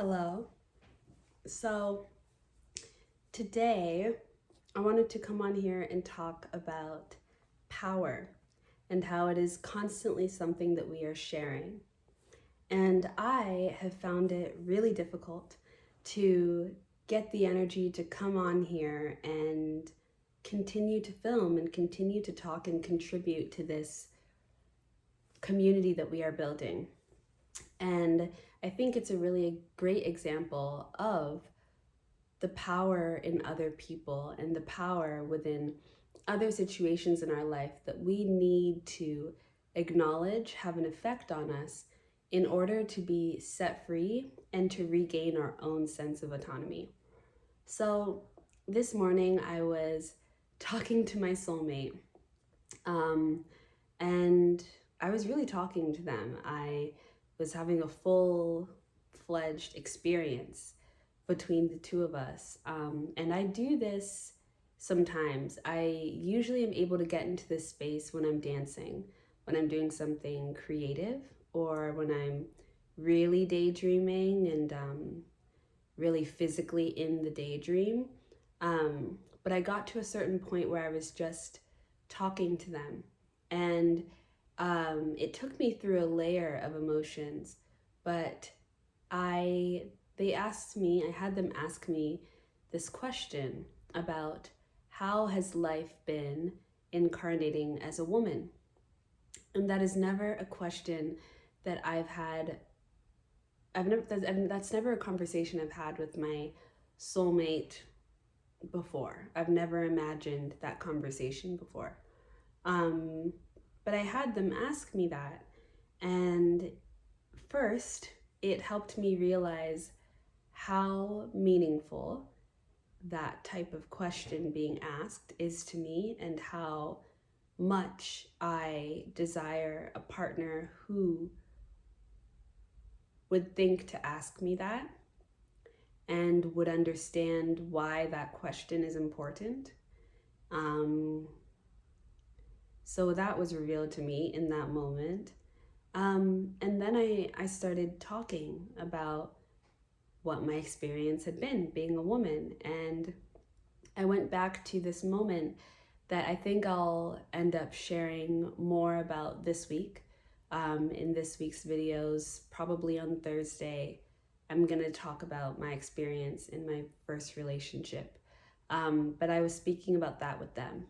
Hello. So today I wanted to come on here and talk about power and how it is constantly something that we are sharing. And I have found it really difficult to get the energy to come on here and continue to film and continue to talk and contribute to this community that we are building. And I think it's a really great example of the power in other people and the power within other situations in our life that we need to acknowledge have an effect on us in order to be set free and to regain our own sense of autonomy. So this morning I was talking to my soulmate, and I was really talking to them. I was having a full-fledged experience between the two of us. And I do this sometimes. I usually am able to get into this space when I'm dancing, when I'm doing something creative, or when I'm really daydreaming and really physically in the daydream. But I got to a certain point where I was just talking to them. And it took me through a layer of emotions, but I had them ask me this question about how has life been incarnating as a woman? And that is never a question that that's never a conversation I've had with my soulmate before. I've never imagined that conversation before. But I had them ask me that. And first, it helped me realize how meaningful that type of question being asked is to me, and how much I desire a partner who would think to ask me that and would understand why that question is important. So that was revealed to me in that moment. And then I started talking about what my experience had been being a woman. And I went back to this moment that I think I'll end up sharing more about this week. In this week's videos, probably on Thursday, I'm going to talk about my experience in my first relationship. But I was speaking about that with them.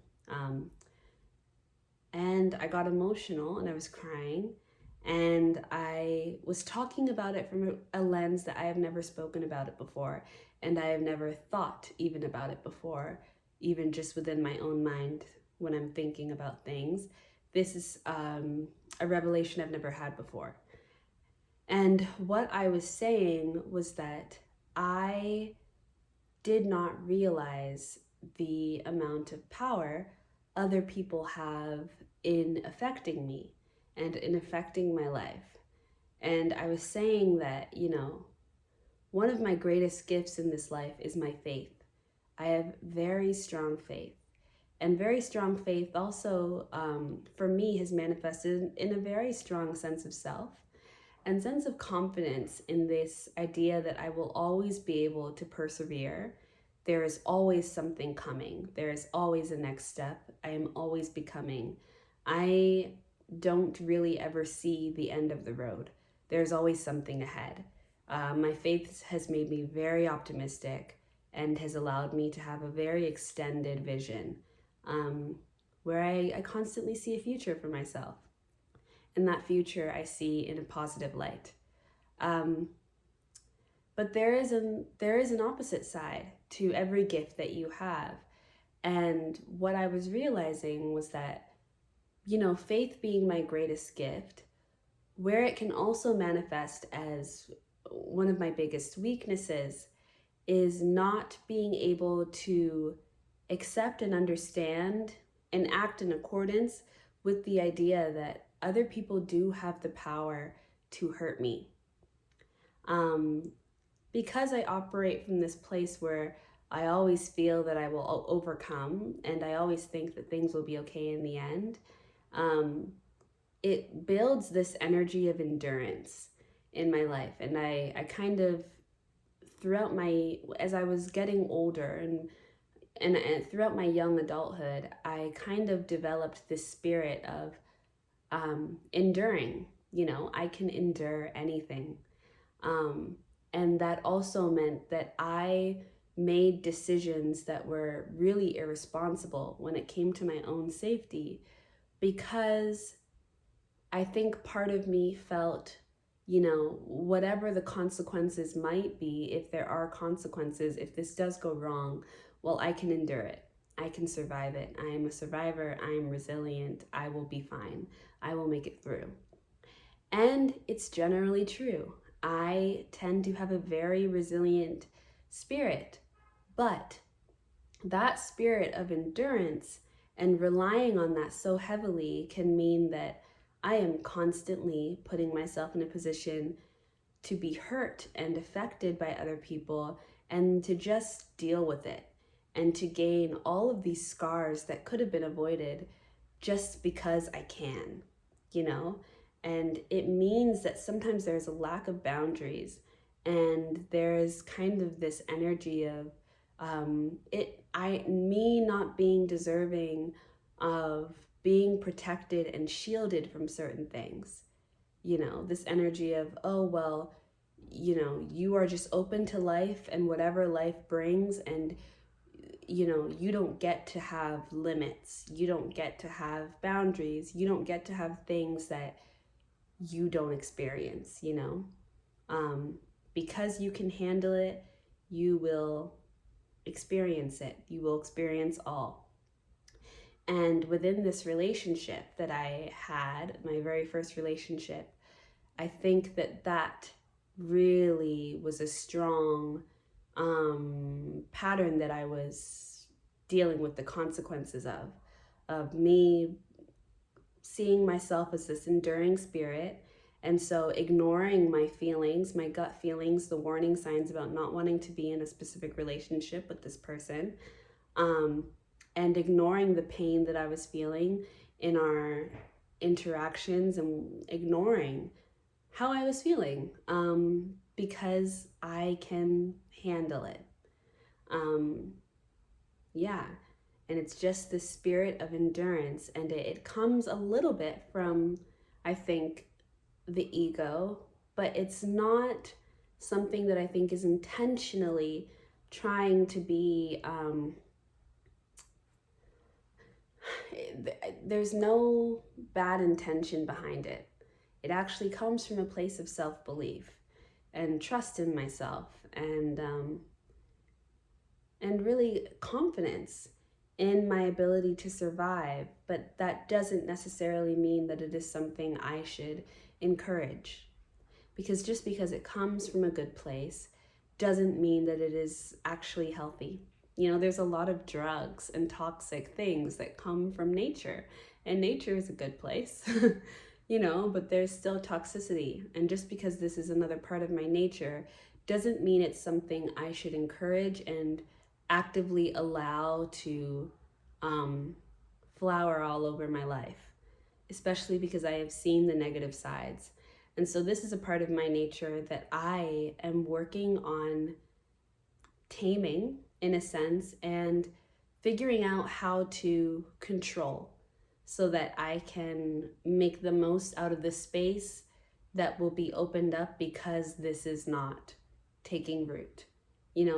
And I got emotional and I was crying. And I was talking about it from a lens that I have never spoken about it before. And I have never thought even about it before, even just within my own mind when I'm thinking about things. This is a revelation I've never had before. And what I was saying was that I did not realize the amount of power other people have in affecting me and in affecting my life. And I was saying that, one of my greatest gifts in this life is my faith. I have very strong faith. And very strong faith also, for me, has manifested in a very strong sense of self and sense of confidence in this idea that I will always be able to persevere. There is always something coming. There is always a next step. I am always becoming. I don't really ever see the end of the road. There's always something ahead. My faith has made me very optimistic and has allowed me to have a very extended vision, where I constantly see a future for myself. And that future I see in a positive light. But there is an opposite side to every gift that you have. And what I was realizing was that, faith being my greatest gift, where it can also manifest as one of my biggest weaknesses is not being able to accept and understand and act in accordance with the idea that other people do have the power to hurt me. Because I operate from this place where I always feel that I will overcome and I always think that things will be okay in the end, it builds this energy of endurance in my life. And I kind of as I was getting older and throughout my young adulthood, I kind of developed this spirit of enduring. I can endure anything. Um, and that also meant that I made decisions that were really irresponsible when it came to my own safety, because I think part of me felt, whatever the consequences might be, if there are consequences, if this does go wrong, well, I can endure it. I can survive it. I am a survivor. I am resilient. I will be fine. I will make it through. And it's generally true. I tend to have a very resilient spirit, but that spirit of endurance and relying on that so heavily can mean that I am constantly putting myself in a position to be hurt and affected by other people, and to just deal with it and to gain all of these scars that could have been avoided just because I can, you know? And it means that sometimes there's a lack of boundaries, and there's kind of this energy of me not being deserving of being protected and shielded from certain things. This energy of, oh, well, you are just open to life and whatever life brings, and you don't get to have limits, you don't get to have boundaries, you don't get to have things that you don't experience. um, because you can handle it, you will experience it, you will experience all. And within this relationship that I had, my very first relationship, I think that really was a strong pattern that I was dealing with the consequences of me seeing myself as this enduring spirit. And so ignoring my feelings, my gut feelings, the warning signs about not wanting to be in a specific relationship with this person, um, and ignoring the pain that I was feeling in our interactions, and ignoring how I was feeling, because I can handle it. Um, yeah, and it's just the spirit of endurance, and it comes a little bit from, I think, the ego, but it's not something that I think is intentionally trying to be. There's no bad intention behind it. It actually comes from a place of self-belief and trust in myself, and really confidence in my ability to survive. But that doesn't necessarily mean that it is something I should encourage, because just because it comes from a good place doesn't mean that it is actually healthy. There's a lot of drugs and toxic things that come from nature, and nature is a good place. But there's still toxicity. And just because this is another part of my nature doesn't mean it's something I should encourage and actively allow to um, flower all over my life, especially because I have seen the negative sides. And so this is a part of my nature that I am working on taming, in a sense, and figuring out how to control, so that I can make the most out of the space that will be opened up because this is not taking root.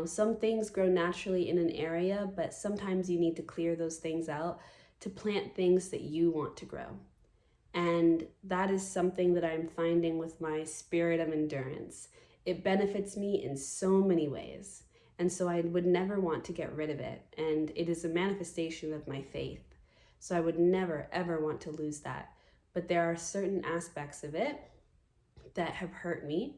Some things grow naturally in an area, but sometimes you need to clear those things out to plant things that you want to grow. And that is something that I'm finding with my spirit of endurance. It benefits me in so many ways. And so I would never want to get rid of it. And it is a manifestation of my faith. So I would never, ever want to lose that. But there are certain aspects of it that have hurt me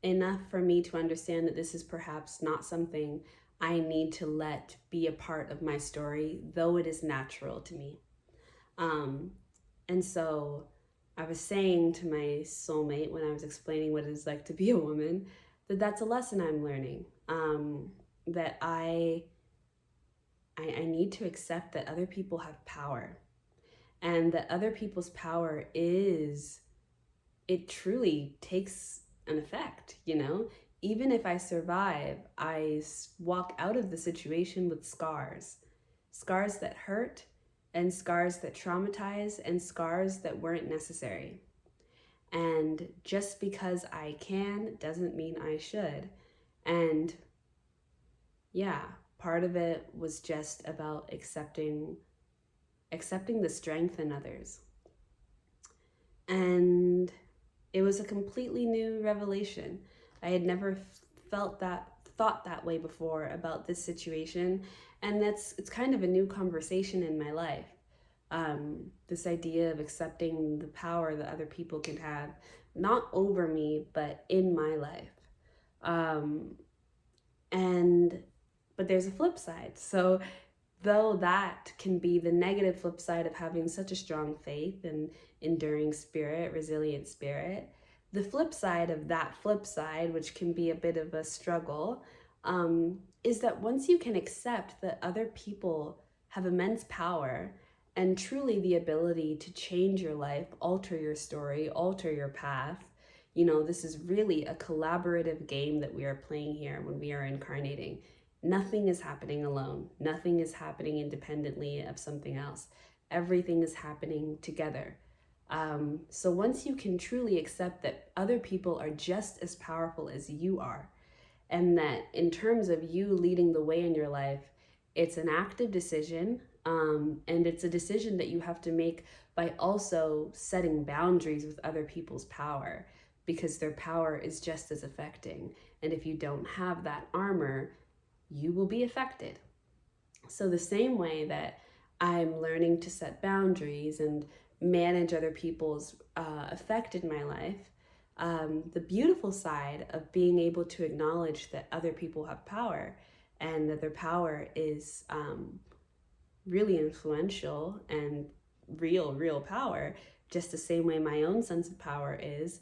enough for me to understand that this is perhaps not something I need to let be a part of my story, though it is natural to me. And so I was saying to my soulmate when I was explaining what it is like to be a woman, that that's a lesson I'm learning. That I need to accept that other people have power, and that other people's power it truly takes an effect, even if I survive, walk out of the situation with scars. Scars that hurt, and scars that traumatize, and scars that weren't necessary. And just because I can doesn't mean I should. And yeah, part of it was just about accepting the strength in others. And it was a completely new revelation. I had never thought that way before about this situation, and it's kind of a new conversation in my life. This idea of accepting the power that other people can have, not over me, but in my life. Um, and but there's a flip side. So though that can be the negative flip side of having such a strong faith and enduring spirit, resilient spirit, the flip side of that flip side, which can be a bit of a struggle, is that once you can accept that other people have immense power and truly the ability to change your life, alter your story, alter your path, this is really a collaborative game that we are playing here when we are incarnating. Nothing is happening alone. Nothing is happening independently of something else. Everything is happening together. So once you can truly accept that other people are just as powerful as you are, and that in terms of you leading the way in your life, it's an active decision, and it's a decision that you have to make by also setting boundaries with other people's power, because their power is just as affecting. And if you don't have that armor, you will be affected. So, the same way that I'm learning to set boundaries and manage other people's effect in my life, the beautiful side of being able to acknowledge that other people have power and that their power is really influential and real power, just the same way my own sense of power is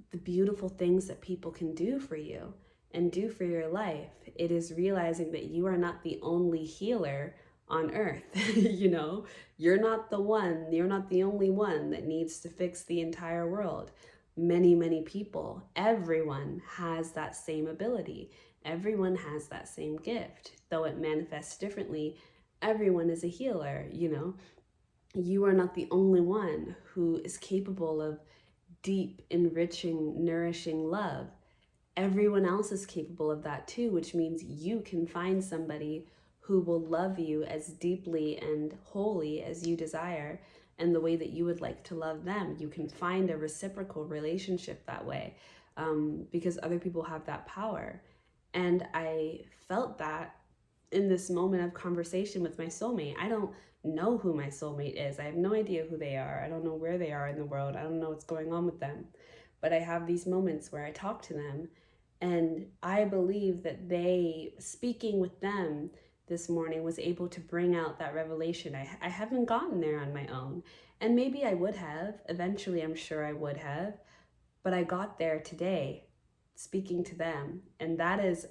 the beautiful things that people can do for you and do for your life. It is realizing that you are not the only healer on earth. You're not the only one that needs to fix the entire world. Many people, everyone has that same ability. Everyone has that same gift, though it manifests differently. Everyone is a healer. You are not the only one who is capable of deep, enriching, nourishing love. Everyone else is capable of that too, which means you can find somebody who will love you as deeply and wholly as you desire and the way that you would like to love them. You can find a reciprocal relationship that way, because other people have that power. And I felt that in this moment of conversation with my soulmate. I don't know who my soulmate is. I have no idea who they are. I don't know where they are in the world. I don't know what's going on with them. But I have these moments where I talk to them, and I believe that speaking with them this morning was able to bring out that revelation. I haven't gotten there on my own. And maybe I would have. Eventually, I'm sure I would have. But I got there today speaking to them. And that is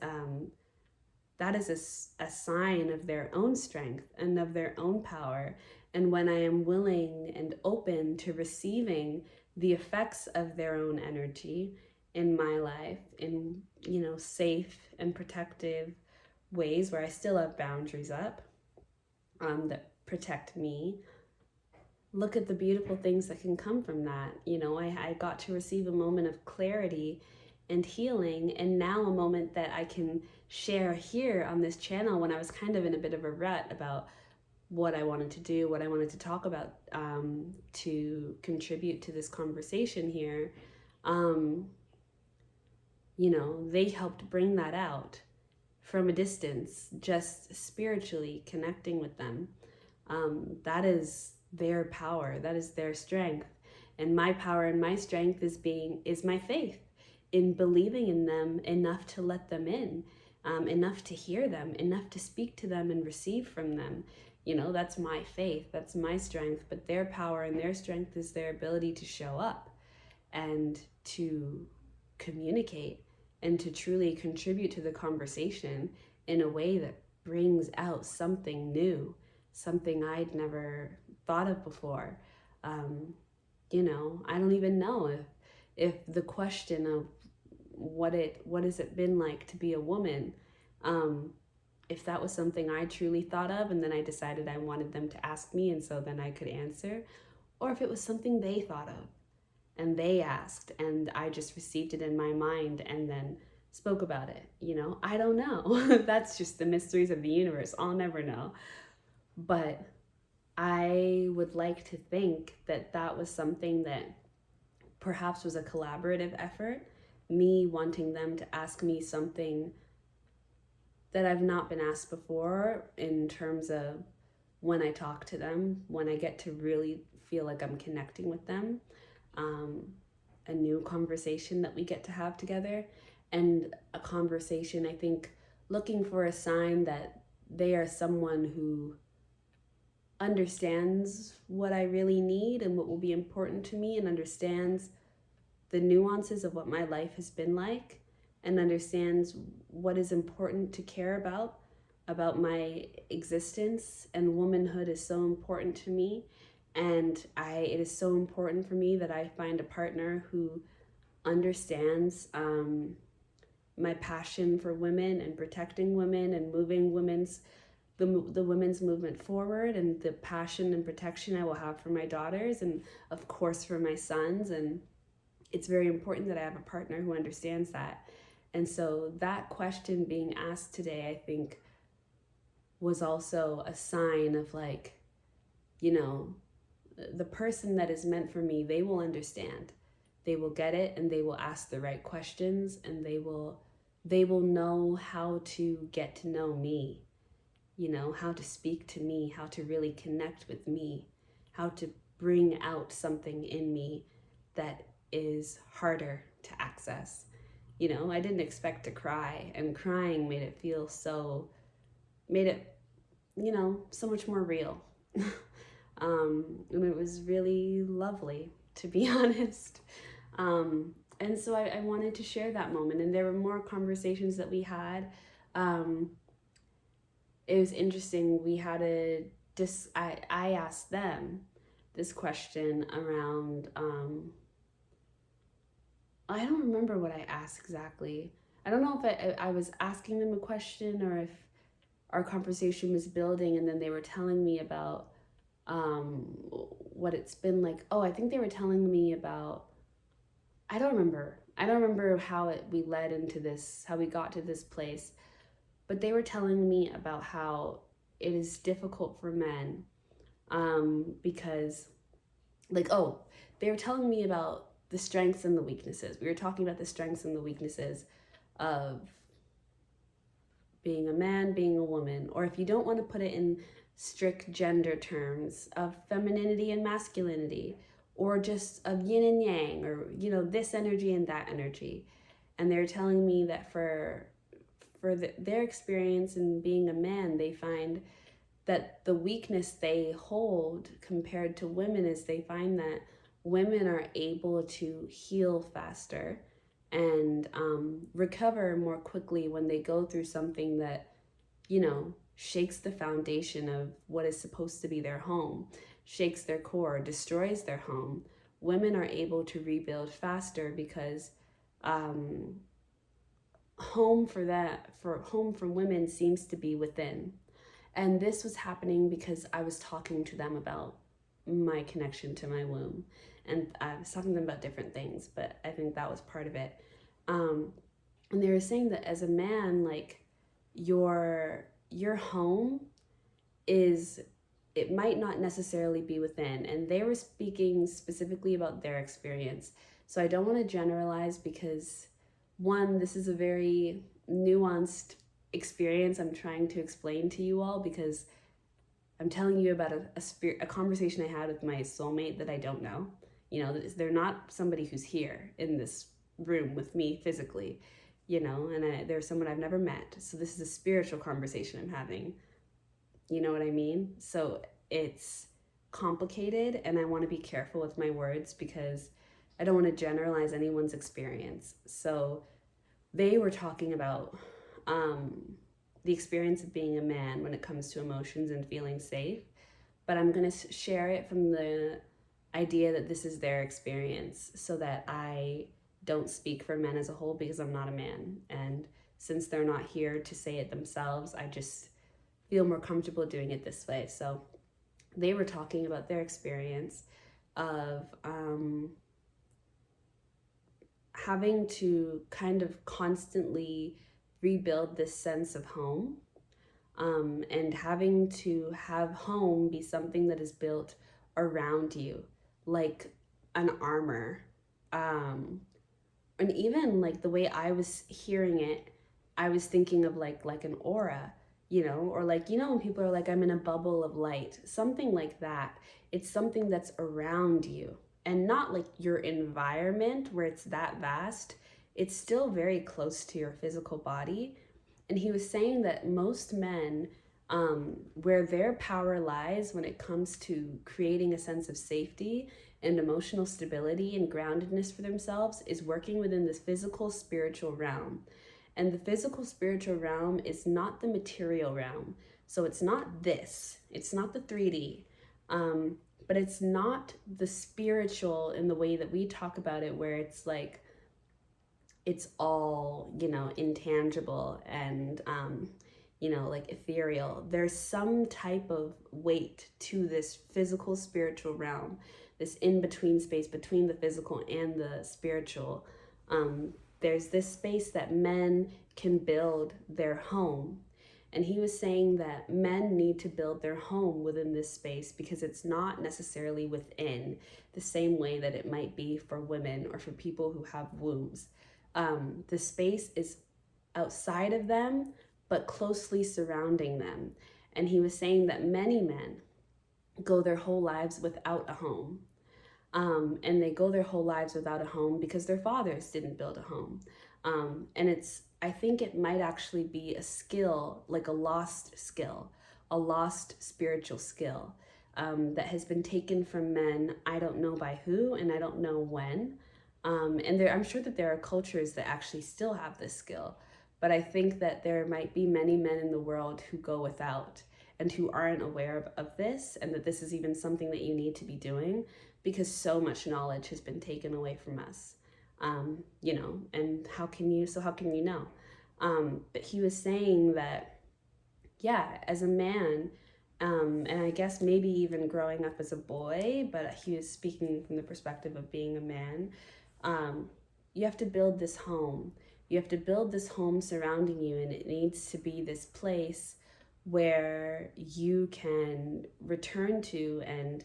a sign of their own strength and of their own power. And when I am willing and open to receiving the effects of their own energy in my life, in safe and protective ways where I still have boundaries up, that protect me, look at the beautiful things that can come from that. I got to receive a moment of clarity and healing, and now a moment that I can share here on this channel when I was kind of in a bit of a rut about what I wanted to do, what I wanted to talk about, to contribute to this conversation here. They helped bring that out from a distance, just spiritually connecting with them. That is their power, that is their strength. And my power and my strength is my faith in believing in them enough to let them in, enough to hear them, enough to speak to them and receive from them. That's my faith, that's my strength. But their power and their strength is their ability to show up and to communicate and to truly contribute to the conversation in a way that brings out something new, something I'd never thought of before. I don't even know if the question of what has it been like to be a woman. Um, if that was something I truly thought of and then I decided I wanted them to ask me and so then I could answer, or if it was something they thought of and they asked and I just received it in my mind and then spoke about it. I don't know. That's just the mysteries of the universe. I'll never know. But I would like to think that that was something that perhaps was a collaborative effort, me wanting them to ask me something that I've not been asked before, in terms of when I talk to them, when I get to really feel like I'm connecting with them, um, a new conversation that we get to have together, and a conversation, I think, looking for a sign that they are someone who understands what I really need and what will be important to me, and understands the nuances of what my life has been like, and understands what is important to care about my existence. And womanhood is so important to me, and it is so important for me that I find a partner who understands my passion for women and protecting women and moving the women's movement forward, and the passion and protection I will have for my daughters and of course for my sons. And it's very important that I have a partner who understands that. And so that question being asked today, I think, was also a sign of, like, you know, the person that is meant for me, they will understand. They will get it, and they will ask the right questions, and they will know how to get to know me, how to speak to me, how to really connect with me, how to bring out something in me that is harder to access. I didn't expect to cry, and crying made it, so much more real. And it was really lovely, to be honest. And so I wanted to share that moment. And there were more conversations that we had. It was interesting. We had I asked them this question around, I don't remember what I asked exactly. I don't know if I was asking them a question or if our conversation was building, and then they were telling me about what it's been like. Oh, I think they were telling me about, I don't remember. I don't remember we led into this, how we got to this place, but they were telling me about how it is difficult for men, because, like, oh, they were telling me about the strengths and the weaknesses. We were talking about the strengths and the weaknesses of being a man, being a woman, or if you don't want to put it in strict gender terms, of femininity and masculinity, or just of yin and yang, or this energy and that energy. And they're telling me that for their experience in being a man, they find that the weakness they hold compared to women is they find that women are able to heal faster and recover more quickly when they go through something that, shakes the foundation of what is supposed to be their home, shakes their core, destroys their home. Women are able to rebuild faster because home for women seems to be within. And this was happening because I was talking to them about my connection to my womb. And I was talking to them about different things, but I think that was part of it. And they were saying that as a man, like, your home it might not necessarily be within. And they were speaking specifically about their experience. So I don't want to generalize because, one, this is a very nuanced experience I'm trying to explain to you all, because I'm telling you about a conversation I had with my soulmate that I don't know. They're not somebody who's here in this room with me physically, and they're someone I've never met. So this is a spiritual conversation I'm having. You know what I mean? So it's complicated, and I want to be careful with my words because I don't want to generalize anyone's experience. So they were talking about the experience of being a man when it comes to emotions and feeling safe, but I'm going to share it from the idea that this is their experience so that I don't speak for men as a whole because I'm not a man. And since they're not here to say it themselves, I just feel more comfortable doing it this way. So they were talking about their experience of having to kind of constantly rebuild this sense of home, and having to have home be something that is built around you, like an armor. Um, and even like the way I was hearing it, I was thinking of like an aura, or like, when people are like, I'm in a bubble of light, something like that. It's something that's around you, and not like your environment where it's that vast. It's still very close to your physical body. And he was saying that most men, where their power lies when it comes to creating a sense of safety and emotional stability and groundedness for themselves, is working within this physical spiritual realm. And the physical spiritual realm is not the material realm. So it's not this, it's not the 3D, but it's not the spiritual in the way that we talk about it, where it's like, it's all, intangible and, like ethereal. There's some type of weight to this physical spiritual realm, this in between space between the physical and the spiritual. There's this space that men can build their home. And he was saying that men need to build their home within this space because it's not necessarily within the same way that it might be for women or for people who have wombs. The space is outside of them, but closely surrounding them. And he was saying that many men go their whole lives without a home. And they go their whole lives without a home because their fathers didn't build a home. And I think it might actually be a skill, like a lost skill, a lost spiritual skill, that has been taken from men. I don't know by who, and I don't know when. And I'm sure that there are cultures that actually still have this skill, but I think that there might be many men in the world who go without and who aren't aware of this, and that this is even something that you need to be doing because so much knowledge has been taken away from us. And how can you know? But he was saying that, yeah, as a man, and I guess maybe even growing up as a boy, but he was speaking from the perspective of being a man, you have to build this home. You have to build this home surrounding you, and it needs to be this place where you can return to and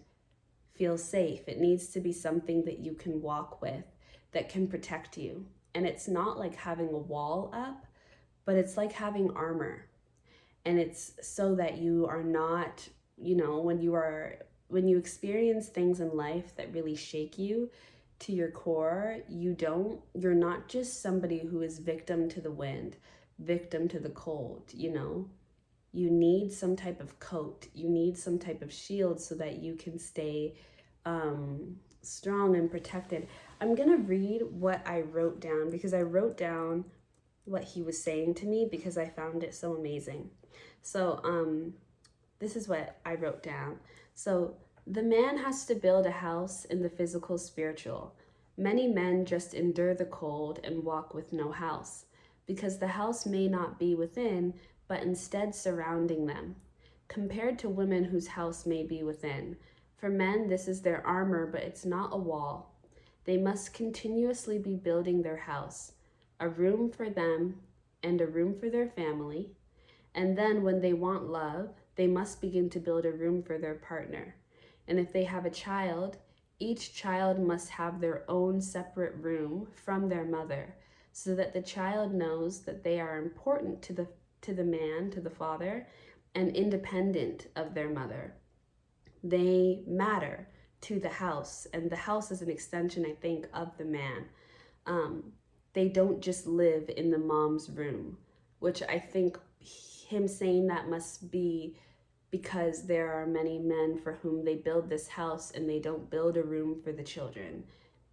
feel safe. It needs to be something that you can walk with, that can protect you. And it's not like having a wall up, but it's like having armor. And it's so that you are not, when you experience things in life that really shake you to your core, you're not just somebody who is victim to the wind, victim to the cold. You need some type of coat, you need some type of shield so that you can stay strong and protected. I'm gonna read what I wrote down, because I wrote down what he was saying to me because I found it so amazing. So this is what I wrote down. So the man has to build a house in the physical spiritual. Many men just endure the cold and walk with no house, because the house may not be within, but instead surrounding them, compared to women whose house may be within. For men, this is their armor, but it's not a wall. They must continuously be building their house, a room for them and a room for their family. And then when they want love, they must begin to build a room for their partner. And if they have a child, each child must have their own separate room from their mother, so that the child knows that they are important to the man, to the father, and independent of their mother. They matter to the house, and the house is an extension, I think, of the man. They don't just live in the mom's room, which I think him saying that must be because there are many men for whom they build this house and they don't build a room for the children.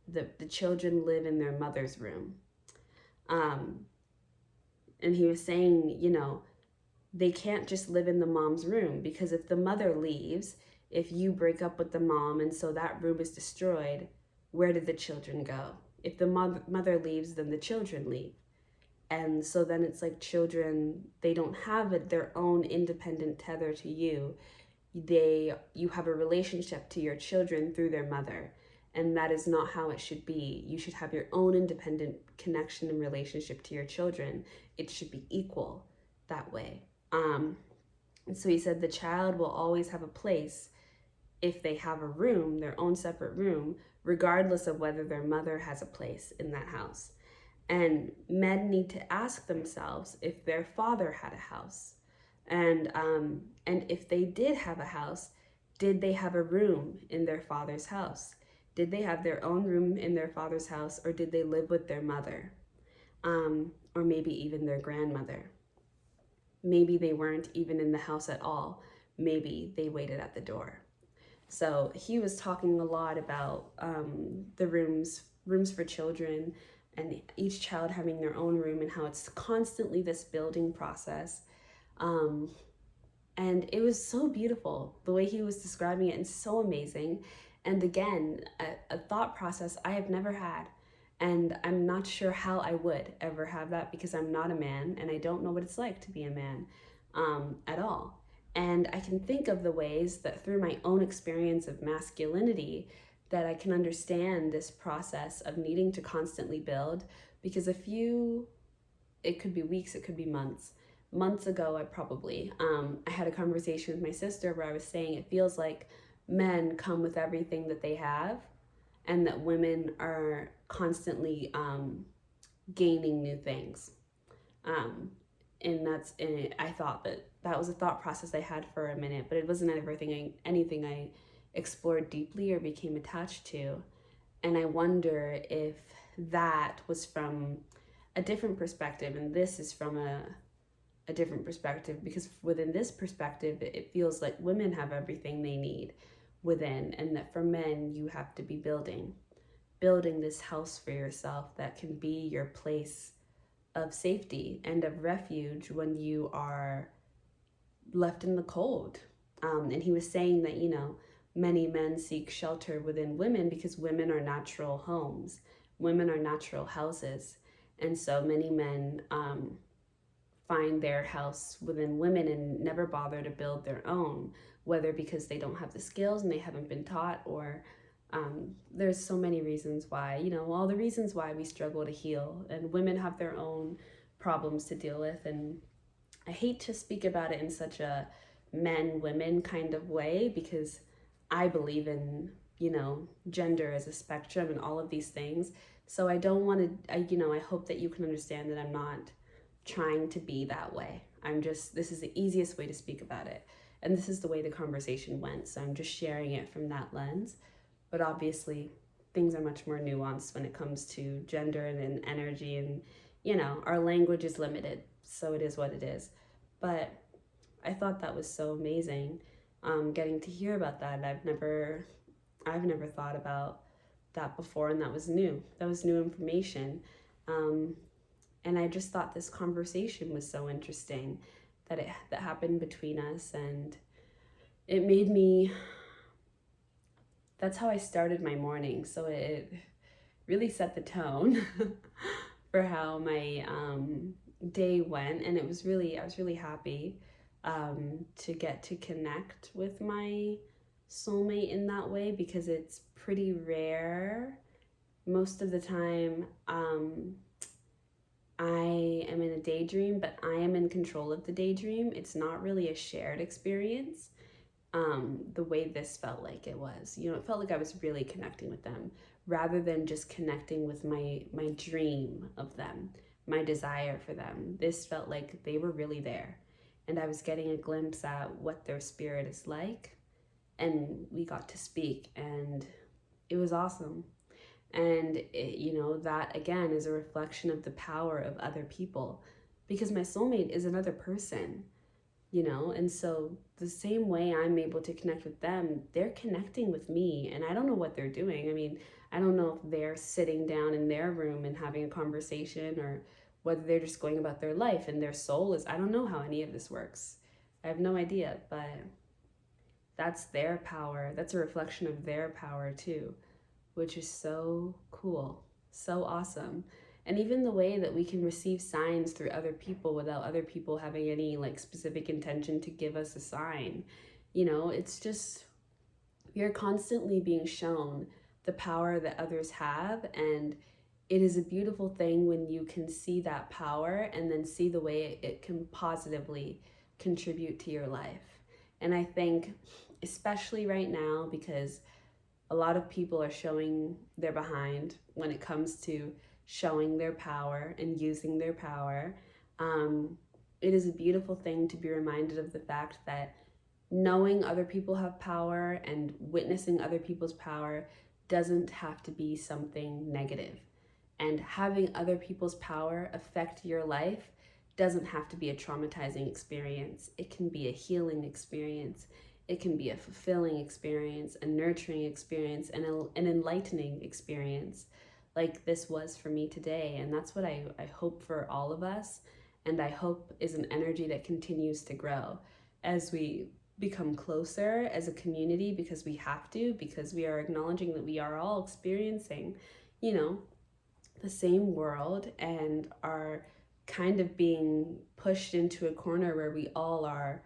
The children live in their mother's room. And he was saying, they can't just live in the mom's room, because if the mother leaves, if you break up with the mom and so that room is destroyed, where did the children go? If the mother leaves, then the children leave. And so then it's like children, they don't have their own independent tether to you. You have a relationship to your children through their mother, and that is not how it should be. You should have your own independent connection and relationship to your children. It should be equal that way. And so he said the child will always have a place if they have a room, their own separate room, regardless of whether their mother has a place in that house. And men need to ask themselves if their father had a house, and if they did have a house, did they have a room in their father's house? Did they have their own room in their father's house, or did they live with their mother, or maybe even their grandmother? Maybe they weren't even in the house at all. Maybe they waited at the door. So he was talking a lot about the rooms for children, and each child having their own room, and how it's constantly this building process. And it was so beautiful the way he was describing it, and so amazing. And again, a thought process I have never had. And I'm not sure how I would ever have that, because I'm not a man and I don't know what it's like to be a man at all. And I can think of the ways that through my own experience of masculinity that I can understand this process of needing to constantly build, because it could be weeks, it could be months ago, I had a conversation with my sister where I was saying it feels like men come with everything that they have, and that women are constantly gaining new things. And I thought that was a thought process I had for a minute, but it wasn't anything I explored deeply or became attached to. And I wonder if that was from a different perspective, and this is from a different perspective, because within this perspective, it feels like women have everything they need within, and that for men, you have to be building this house for yourself that can be your place of safety and of refuge when you are left in the cold. And he was saying that, many men seek shelter within women because women are natural homes, women are natural houses. And so many men find their house within women and never bother to build their own, whether because they don't have the skills and they haven't been taught, or there's so many reasons why, all the reasons why we struggle to heal, and women have their own problems to deal with. And I hate to speak about it in such a men women kind of way, because I believe in, gender as a spectrum and all of these things. So I don't want to, I hope that you can understand that I'm not trying to be that way. This is the easiest way to speak about it. And this is the way the conversation went. So I'm just sharing it from that lens. But obviously, things are much more nuanced when it comes to gender and energy, and our language is limited, so it is what it is. But I thought that was so amazing, getting to hear about that. I've never thought about that before, and that was new. That was new information, and I just thought this conversation was so interesting that happened between us, and it made me. That's how I started my morning. So it really set the tone for how my day went. And I was really happy to get to connect with my soulmate in that way, because it's pretty rare. Most of the time, I am in a daydream, but I am in control of the daydream. It's not really a shared experience. The way this felt like it was. It felt like I was really connecting with them, rather than just connecting with my dream of them, my desire for them. This felt like they were really there, and I was getting a glimpse at what their spirit is like, and we got to speak, and it was awesome. And that again is a reflection of the power of other people, because my soulmate is another person. And so the same way I'm able to connect with them, they're connecting with me, and I don't know what they're doing. I mean, I don't know if they're sitting down in their room and having a conversation, or whether they're just going about their life and their soul is, I don't know how any of this works. I have no idea, but that's their power. That's a reflection of their power too, which is so cool. So awesome. And even the way that we can receive signs through other people without other people having any like specific intention to give us a sign. It's just, we are constantly being shown the power that others have, and it is a beautiful thing when you can see that power and then see the way it can positively contribute to your life. And I think, especially right now, because a lot of people are showing their behind when it comes to showing their power and using their power. Um, it is a beautiful thing to be reminded of the fact that knowing other people have power and witnessing other people's power doesn't have to be something negative. And having other people's power affect your life doesn't have to be a traumatizing experience. It can be a healing experience. It can be a fulfilling experience, a nurturing experience, and an enlightening experience, like this was for me today. And that's what I hope for all of us. And I hope is an energy that continues to grow as we become closer as a community, because we have to, because we are acknowledging that we are all experiencing, you know, the same world, and are kind of being pushed into a corner where we all are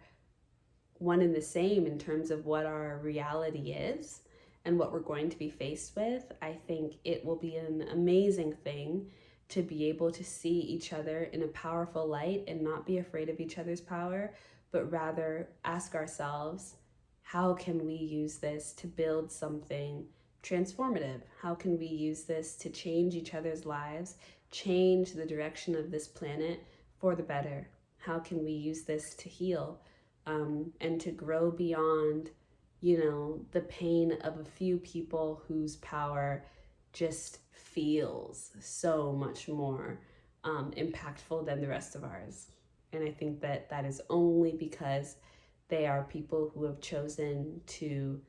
one and the same in terms of what our reality is and what we're going to be faced with. I think it will be an amazing thing to be able to see each other in a powerful light and not be afraid of each other's power, but rather ask ourselves, how can we use this to build something transformative? How can we use this to change each other's lives, change the direction of this planet for the better? How can we use this to heal? And to grow beyond, the pain of a few people whose power just feels so much more impactful than the rest of ours. And I think that that is only because they are people who have chosen to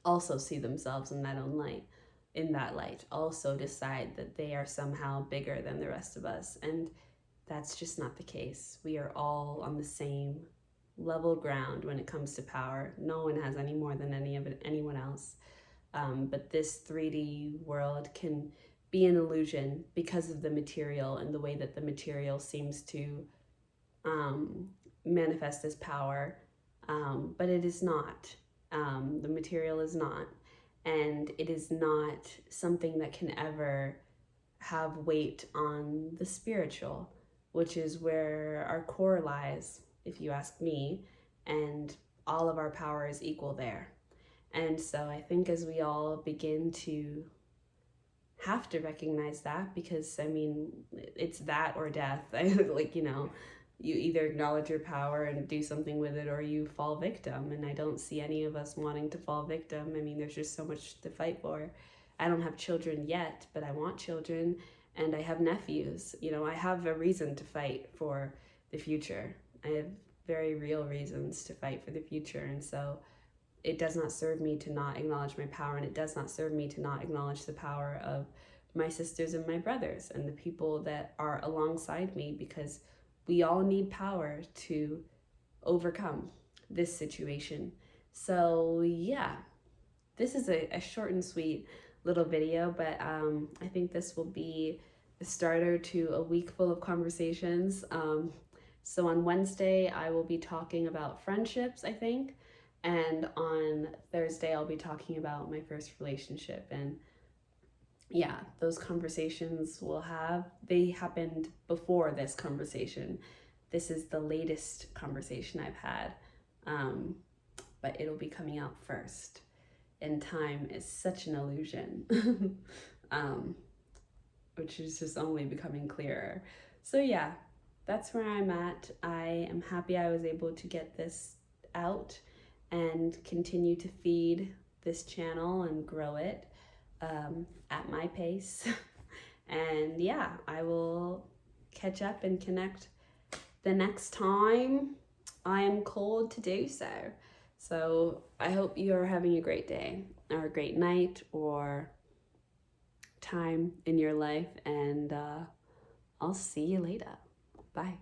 also see themselves in that own light, in that light, also decide that they are somehow bigger than the rest of us. And that's just not the case. We are all on the same level ground when it comes to power. No one has any more than anyone else. But this 3D world can be an illusion because of the material and the way that the material seems to manifest as power. But it is not. The material is not. And it is not something that can ever have weight on the spiritual, which is where our core lies, if you ask me, and all of our power is equal there. And so I think as we all begin to have to recognize that, because I mean, it's that or death. You either acknowledge your power and do something with it, or you fall victim. And I don't see any of us wanting to fall victim. I mean, there's just so much to fight for. I don't have children yet, but I want children, and I have nephews. I have a reason to fight for the future. I have very real reasons to fight for the future. And so it does not serve me to not acknowledge my power, and it does not serve me to not acknowledge the power of my sisters and my brothers and the people that are alongside me, because we all need power to overcome this situation. So yeah, this is a short and sweet little video, but I think this will be the starter to a week full of conversations. So on Wednesday, I will be talking about friendships, I think. And on Thursday, I'll be talking about my first relationship. And yeah, those conversations they happened before this conversation. This is the latest conversation I've had, but it'll be coming out first. And time is such an illusion, which is just only becoming clearer. So yeah, that's where I'm at. I am happy I was able to get this out and continue to feed this channel and grow it at my pace. And yeah, I will catch up and connect the next time I am called to do so. So I hope you are having a great day or a great night or time in your life, and I'll see you later. Bye.